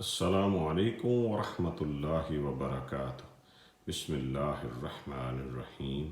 अस्सलामुअलैकुम वरहमतुल्लाहि वबरकातुह। बिस्मिल्लाहिर्रहमानिर्रहीम।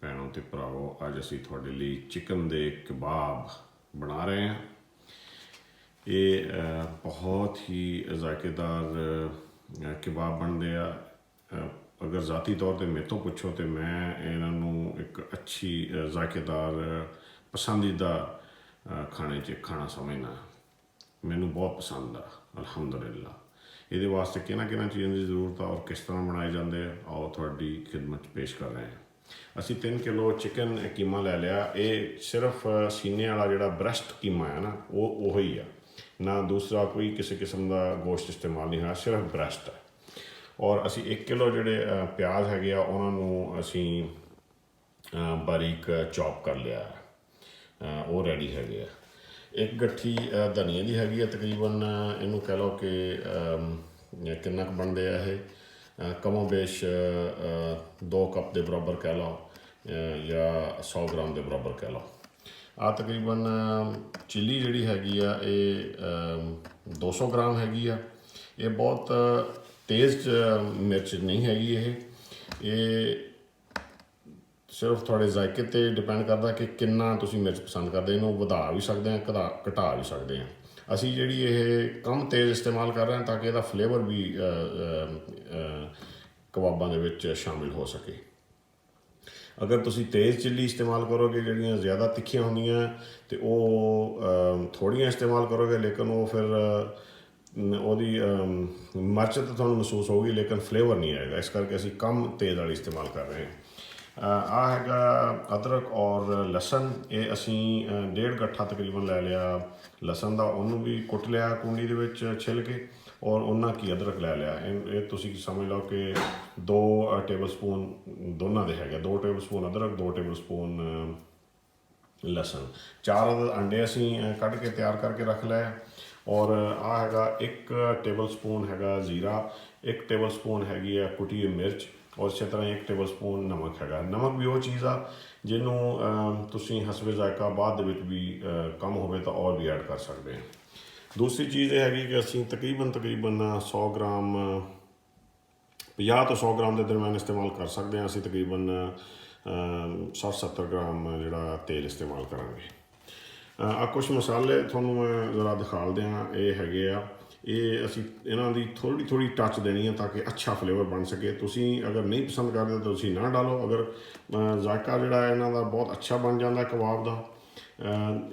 भैनों ते भरावो, अज असी तुहाडे लई चिकन दे कबाब बना रहे हैं। ये बहुत ही जायकेदार कबाब बनते हैं। अगर ज़ाती तौर पर मेरे तो पुछो तो मैं इन्हों एक अच्छी जायकेदार पसंदीदा खाने खाना समझना। मैनू बहुत पसंद आ अलहमदुलिल्लाह। ये वास्ते किन्हां चीज़ों की जरूरत है और किस तरह बनाए जाते हैं, आओ थोड़ी खिदमत पेश कर रहे हैं। असी 3 किलो चिकन कीमा लै लिया। ये सिर्फ सीने वाला जो ब्रैस्ट कीमा है ना, वो ही है, ना दूसरा कोई किसी किस्म का गोश्त इस्तेमाल नहीं है, सिर्फ ब्रैस्ट है। और असी 1 किलो जोड़े प्याज है उन्होंने असी बारीक चॉप कर लिया, वो रेडी है। एक गट्ठी धनिया की हैगी है, तकरीबन इनू कह लो कि किन्ना क बनते हैं ये, कमो बेश 2 कप के बराबर कह लो या 100 ग्राम के बराबर कह लो। आ तकरीबन चिली जी हैगी आ, ये 200 ग्राम हैगी आ। ये बहुत तेज़ मिर्च नहीं हैगी। ये सिर्फ थोड़े जायके ते डिपेंड करता कि किन्ना तुसी मिर्च पसंद करते, इनू वधा भी सकते हैं, घटा भी सकते हैं। असी जी ये कम तेज़ इस्तेमाल कर रहे हैं ताकि इसका फ्लेवर भी कबाबां दे विच शामिल हो सके। अगर तुसी तेज़ चिली इस्तेमाल करोगे जिहड़ियां ज़्यादा तिखियां होंदियां तो वो थोड़ियां इस्तेमाल करोगे, लेकिन वो फिर ਉਹਦੀ मिर्च तो थोड़ा महसूस होगी लेकिन फ्लेवर नहीं आएगा। इस करके असी कम तेज़ वाली इस्तेमाल कर रहे हैं। आ हैगा अदरक और लसन। ये असी 1.5 गट्ठा तकरीबन लै लिया लसन का, उन्होंने भी कुट लिया कुंडी दे विच छिल के, और उन्ना की अदरक लै लिया। ये तुसी समझ लो कि 2 टेबल स्पून दोनों के है, 2 टेबल स्पून अदरक, 2 टेबल स्पून लसन। 4 अंडे असी कढ़ के तैयार करके रख लिया। और आ हैगा 1 टेबल स्पून हैगा जीरा, 1 टेबल स्पून हैगी है कुटी हुई मिर्च, और इस तरह 1 टेबल स्पून नमक हैगा। नमक भी वो चीज़ आ जिन्हों तुसी हसबे जायका बाद भी कम होवे तो और भी ऐड कर सकते हैं। दूसरी चीज़ ये हैगी कि असी तकरीबन 100 ग्राम 50 तो 100 ग्राम के दरम्यान इस्तेमाल कर सकते हैं। असी तकरीबन 60-70 ग्राम जोड़ा तेल इस्तेमाल करांगे। कुछ मसाले थोनों मैं ज़रा दिखा दें। ये हैगे आ, ये असी इन्हां दी थोड़ी टच देनी है ताकि अच्छा फ्लेवर बन सके। तुसी अगर नहीं पसंद करते तो तुसी ना डालो। अगर जायका जोड़ा इन्हां दा बहुत अच्छा बन जाता है कबाब का।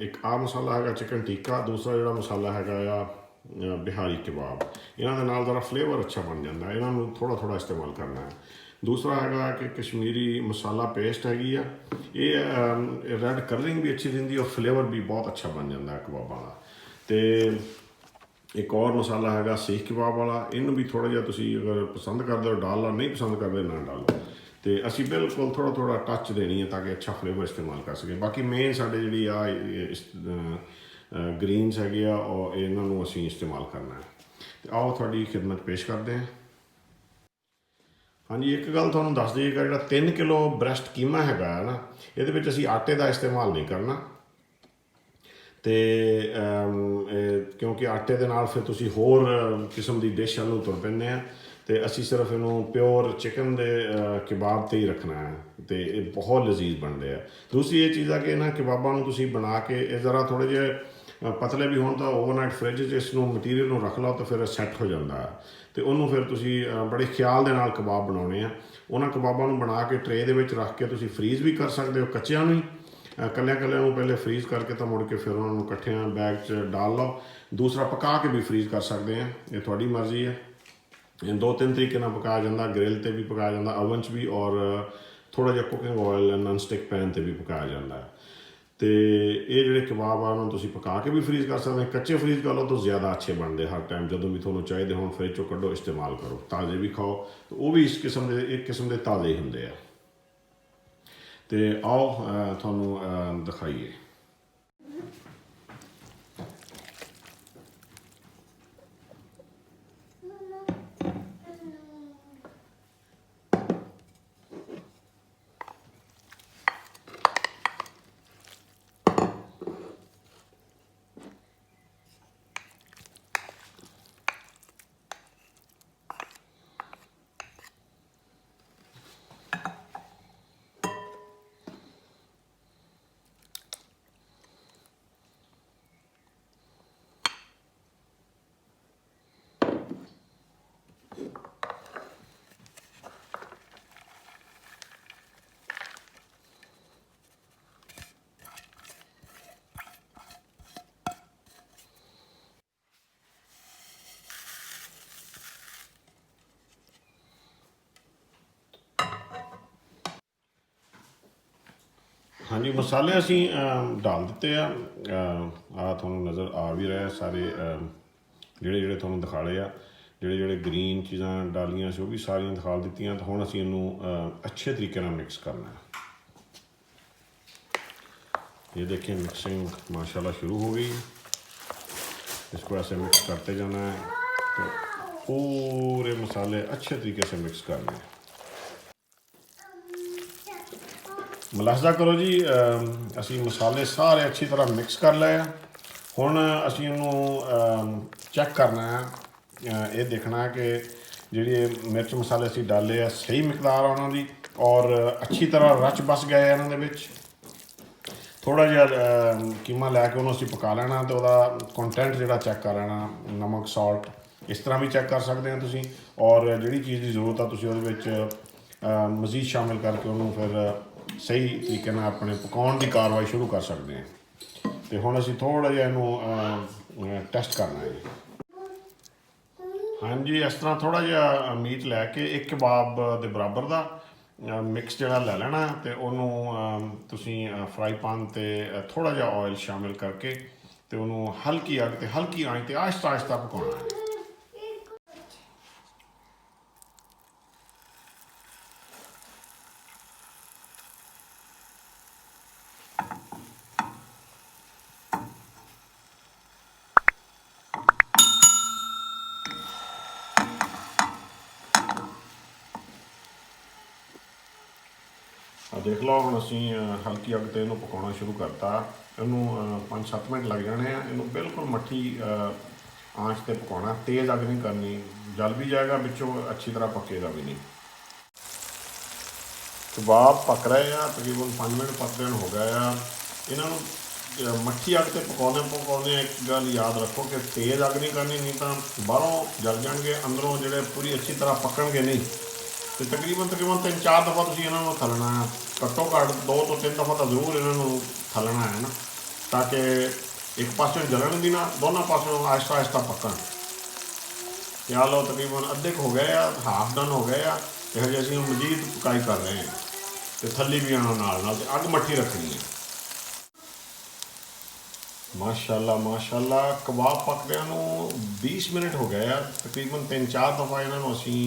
एक आ मसाला है चिकन टिक्का, दूसरा जोड़ा मसाला है बिहारी कबाब। इन्हां दे नाल ज़रा फ्लेवर अच्छा बन जाता है, इन्हों थोड़ा थोड़ा इस्तेमाल करना है। दूसरा है कि कश्मीरी मसाला पेस्ट हैगी आ, ये रैड कलरिंग भी अच्छी देंदी और फ्लेवर भी बहुत अच्छा बन जाता है कबाबा का। तो एक और मसाला है सीख कबाब वाला, इनू भी थोड़ा जिहा तुसी अगर पसंद करते हो डाल लो, नहीं पसंद करते ना डालो। तो असी बिल्कुल थोड़ा टच देनी है ताकि अच्छा फ्लेवर इस्तेमाल कर सकें। बाकी मेन साढ़े जी ग्रीनस है और इन्हों असी इस्तेमाल करना है। तो आओ थोड़ी खिदमत पेश करते हैं। हाँ जी, एक गल तुहानूं दस दईएगा, जो 3 किलो ब्रैस्ट कीमा हैगा ना, ये असी आटे का इस्तेमाल नहीं करना। तो क्योंकि आटे के नाल फिर तुसी होर किस्म की डिश वालों तुर पैंदे हैं। तो असी सिर्फ इनू प्योर चिकन के कबाब ते ही रखना है, तो ये बहुत लजीज बनते हैं। दूसरी ये चीज़ है कि इन्होंने कबाबों को तुसी बना के ज़रा थोड़े जे पतले भी हों तो ओवरनाइट फ्रिज इसनू मटीरियल में रख लो तो फिर सैट हो जाता है। तो उन्होंने फिर तुसी बड़े ख्याल दे नाल कबाब बनाने हैं। उन्होंने कबाबों को बना के ट्रे दे विच रख के तुसी फ्रीज़ भी कर सकते हो, कच्चियां ही कलियां पहले फ्रीज़ करके तो मुड़ के फिर उन्होंने कट्ठियां बैग च डाल लो। दूसरा पका के भी फ्रीज़ कर सकते हैं, ये थोड़ी मर्जी है। 2-3 तरीके नाल पकाया जाता, ग्रिल ते भी पकाया जाता, ओवन च भी, और थोड़ा जिहा cooking oil non stick pan ते भी पकाया जाता है। तो ये जोड़े कबाब आ उन्होंने तुसी पका के भी फ्रीज़ कर सकते हैं। कच्चे फ्रीज़ कर लो तो ज़्यादा अच्छे बनते, हर टाइम जो भी थोड़ा चाहिए हो फ्रिज चो कड्डो इस्तेमाल करो। ताज़े भी खाओ तो वो भी इस किस्म के एक किस्म के ताज़े ही होंगे। तो आओ थोनों दिखाइए। हाँ जी, मसाले असी डाल दिते आ थोड़ा नज़र आ भी रहा सारे ਜਿਹੜੇ ਜਿਹੜੇ ਤੁਹਾਨੂੰ ਦਿਖਾਲੇ ਆ ਜਿਹੜੇ ग्रीन चीज़ां डालियां ਸੀ वो भी सारियां दिखा दित्तियां। तो हुण असीं इहनूं अच्छे तरीके नाल मिक्स करना है। ये देखिए मिक्सिंग माशाल्लाह शुरू हो गई। इसको ऐसे मिक्स करते जाना है, तो पूरे मसाले अच्छे तरीके से मिक्स करने हैं। मुलाहजा करो जी, असी मसाले सारे अच्छी तरह मिक्स कर लए। हुण असी इहनूं चैक करना है, ये देखना है कि जिहड़े मिर्च मसाले असी डाले आ सही मिकदार उन्हां दी और अच्छी तरह रच बस गए इन्हां दे विच। थोड़ा जिहा कीमा लैके उन्होंने असी पका लेना, तो वह कंटेंट जिहड़ा चैक कर लेना, नमक सॉल्ट इस तरह भी चैक कर सकते हैं तुसीं। और जिहड़ी चीज़ की जरूरत है तुसीं उहदे विच मज़ीद शामिल करके उन्होंने फिर सही तरीके नाल अपने पकाउण की कार्रवाई शुरू कर सकते हैं। तो हुण असीं थोड़ा जिहा इहनूं टेस्ट करना है। हाँ जी, इस तरह थोड़ा जिहा मीट लैके एक कबाब के बराबर का मिक्स जिहड़ा लै लेना, तो उन्होंने तुसीं फ्राई पैन ते थोड़ा जिहा ऑयल शामिल करके तो उन्होंने हल्की अग ते हल्की आंच ते आहिस्ता आहिस्ता पकाउणा है। देख लो हम असी हल्की अग ते पकाना शुरू करता। इनू 5-7 मिनट लग जाने हैं। इनू बिल्कुल मट्ठी आंच ते पकाना, तेज़ अग नहीं करनी, जल भी जाएगा बिचों, अच्छी तरह पकेगा भी नहीं। कबाब पक रहे हैं, तकरीबन 5 मिनट पकदे हो गए हैं। इन्हों मट्ठी अग ते पकाने एक गल याद रखो कि तेज़ अग नहीं करनी, नहीं तो बाहरों जल जाएंगे, अंदरों जो पूरी अच्छी तरह पकड़नगे नहीं। तो तकरीबन 3-4 दफ़ा तुसीं इन्हों थलना है, घट्टो घट्ट 2 तो 3 दफ़ा तो जरूर इन्हों थलना है ना, ताकि एक पासों जलन भी ना, दोनों पासों आहिस्ता आहिस्ता पकन। या लो तकरीबन अद्धे हो गए आ, हाफ डन हो गए आ, हजे असीं मजीद पकाई कर रहे हैं। तो थली भी आना नाल अग मट्ठी रखनी है। माशाल्लाह माशाल्लाह, कबाब पकदिਆਂ ਨੂੰ 20 मिनट हो गए आ। तकरीबन 3-4 दफ़ा इन्हों असी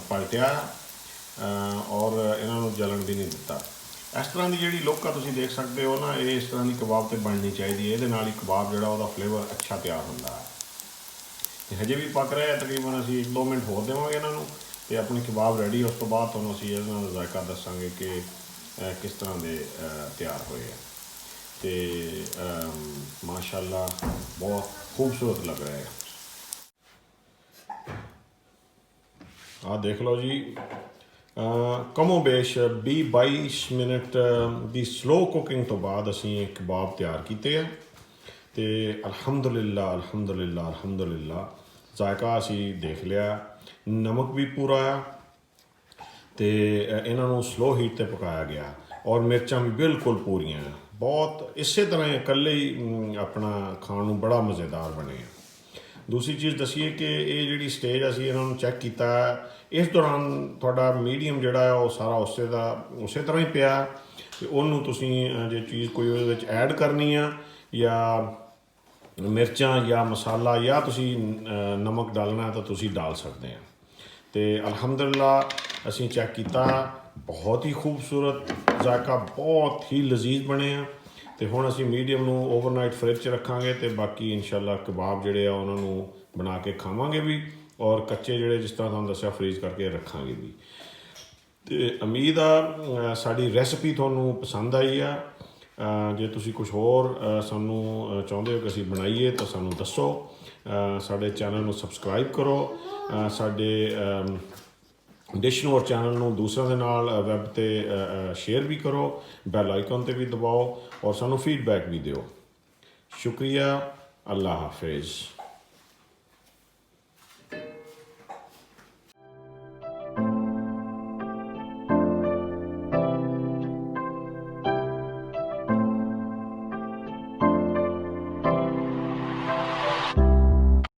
पलटिया और इन्हों जलन भी नहीं दिता। इस तरह की जी लुक तुम देख सकते हो ना, ये इस तरह की कबाब तो बननी चाहिए। ये ही कबाब जो फ्लेवर अच्छा तैयार होता है। हजे भी पक रहे हैं, तकरीबन असी 1-2 मिनट होर देवांगे इन्हों, तो अपने कबाब रेडी। उस तो बाद तुहानूं असीं इहदा जायका दसांगे कि किस तरह के तैयार होए हैं। तो माशाल्लाह बहुत खूबसूरत लग रहा है। आ देख लो जी, कमो बेश 20-22 मिनट की स्लो कुकिंग तो बाद असी कबाब तैयार किए हैं। तो अल्हम्दुलिल्लाह अल्हम्दुलिल्लाह अल्हम्दुलिल्लाह जायका असी देख लिया, नमक भी पूरा आ, तो इन्हों स्लो हीट पर पकाया गया और मिर्चां भी बिल्कुल पूरियां हैं। बहुत इस तरह इकल्ले ही अपना खाण नूं बड़ा मज़ेदार बने। दूसरी चीज़ दसीए कि ये जी स्टेज असी इन्होंने चैक किया, इस दौरान थोड़ा मीडियम जोड़ा है वो सारा उस तरह ही पिया। तो उन्होंने तुसीं जे चीज़ कोई उहदे विच ऐड करनी है या मिर्चां या मसाला या तुसीं नमक डालना है तो तुसीं डाल सकते हैं। तो अल्हम्दुलिल्लाह असी चैक किया, बहुत ही खूबसूरत जायका, बहुत ही लजीज बने हैं। तो हुण असी मीडियम नूं ओवरनाइट फ्रिज च रखांगे, तो बाकी इंशाल्लाह कबाब जिहड़े आ उन्हां नूं बना के खावांगे भी, और कच्चे जिहड़े जिस तरह तुहानूं दस्सिया फ्रीज करके रखांगे भी। तो उम्मीद आ साडी रैसिपी तुहानूं पसंद आई आ। जे तुसीं कुछ होर सानूं चाहुंदे हो कि असीं बनाईए तो सानूं दस्सो। साडे चैनल नूं सबसक्राइब करो, साडे डिश नूं और चैनल नूं दूसरों के नाल वैब ते शेयर भी करो, बैल आइकन ते भी दबाओ और सानूं फीडबैक भी दिओ। शुक्रिया, अल्लाह हाफिज़।